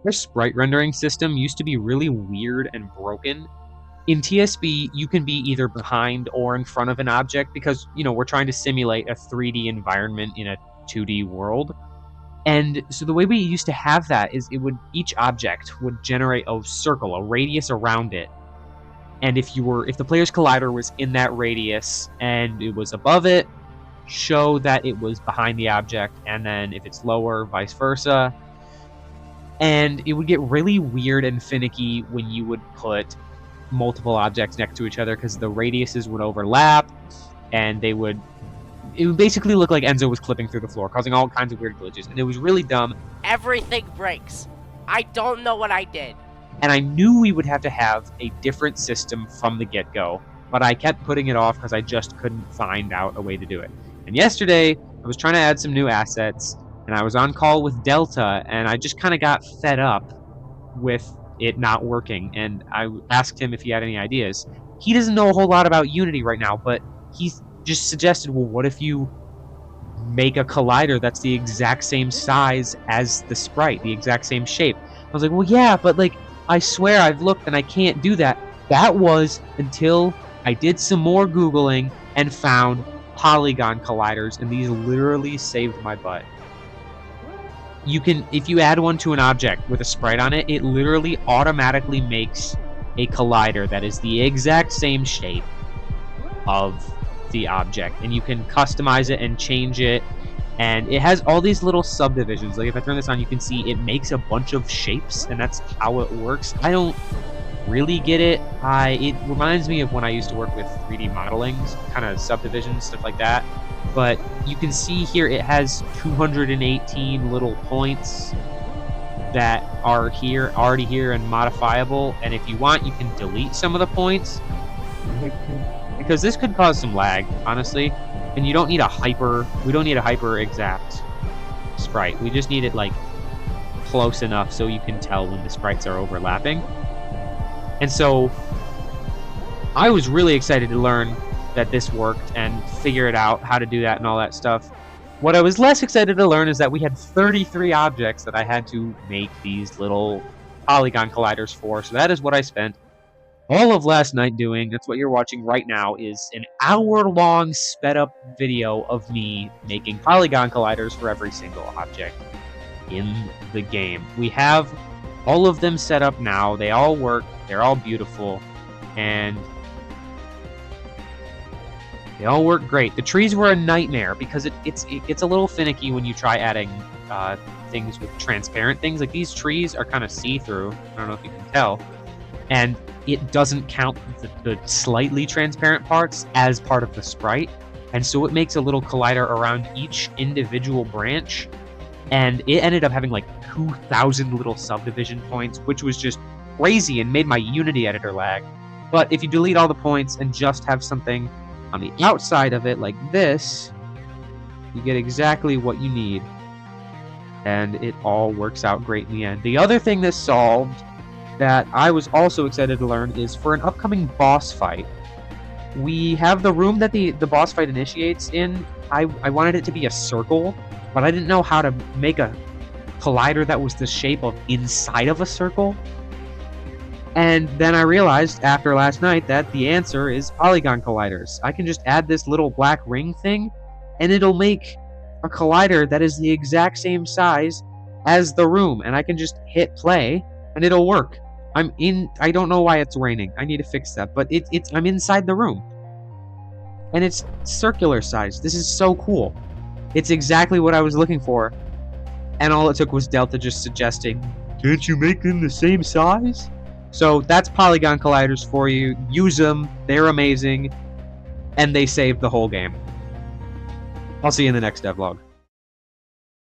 Their sprite rendering system used to be really weird and broken. In TSB, you can be either behind or in front of an object because, we're trying to simulate a 3D environment in a 2D world. And so the way we used to have that is each object would generate a circle, a radius around it. And if the player's collider was in that radius and it was above it, show that it was behind the object, and then if it's lower, vice versa. And it would get really weird and finicky when you would put multiple objects next to each other because the radiuses would overlap, and it would basically look like Enzo was clipping through the floor, causing all kinds of weird glitches, and it was really dumb. Everything breaks. I don't know what I did. And I knew we would have to have a different system from the get-go, but I kept putting it off because I just couldn't find out a way to do it. And yesterday, I was trying to add some new assets, and I was on call with Delta, and I just kind of got fed up with it not working, and I asked him if he had any ideas. He doesn't know a whole lot about Unity right now, but he just suggested, well, what if you make a collider that's the exact same size as the sprite, the exact same shape? I was like, well, yeah, but I swear I've looked and I can't do that. That was until I did some more Googling and found polygon colliders, and these literally saved my butt. If you add one to an object with a sprite on it, it literally automatically makes a collider that is the exact same shape of the object, and you can customize it and change it, and it has all these little subdivisions. Like if I turn this on, you can see it makes a bunch of shapes, and that's how it works. I don't really get it. It reminds me of when I used to work with 3D modeling, kind of subdivisions, stuff like that. But you can see here it has 218 little points that are already here and modifiable, and if you want, you can delete some of the points, because this could cause some lag, honestly. And we don't need a hyper exact sprite. We just need it close enough so you can tell when the sprites are overlapping. And so I was really excited to learn that this worked and figure it out, how to do that and all that stuff. What I was less excited to learn is that we had 33 objects that I had to make these little polygon colliders for. So that is what I spent all of last night doing. That's what you're watching right now, is an hour-long sped-up video of me making polygon colliders for every single object in the game. We have all of them set up now. They all work. They're all beautiful. And they all work great. The trees were a nightmare because it gets a little finicky when you try adding things with transparent things. Like these trees are kind of see-through. I don't know if you can tell. And it doesn't count the slightly transparent parts as part of the sprite. And so it makes a little collider around each individual branch. And it ended up having 2,000 little subdivision points, which was just crazy and made my Unity editor lag. But if you delete all the points and just have something on the outside of it like this, you get exactly what you need. And it all works out great in the end. The other thing this solved that I was also excited to learn is for an upcoming boss fight. We have the room that the boss fight initiates in. I wanted it to be a circle, but I didn't know how to make a collider that was the shape of inside of a circle. And then I realized after last night that the answer is polygon colliders. I can just add this little black ring thing, and it'll make a collider that is the exact same size as the room, and I can just hit play, and it'll work. I don't know why it's raining. I need to fix that, but I'm inside the room. And it's circular size. This is so cool. It's exactly what I was looking for. And all it took was Delta just suggesting, can't you make them the same size? So that's polygon colliders for you. Use them. They're amazing. And they saved the whole game. I'll see you in the next devlog.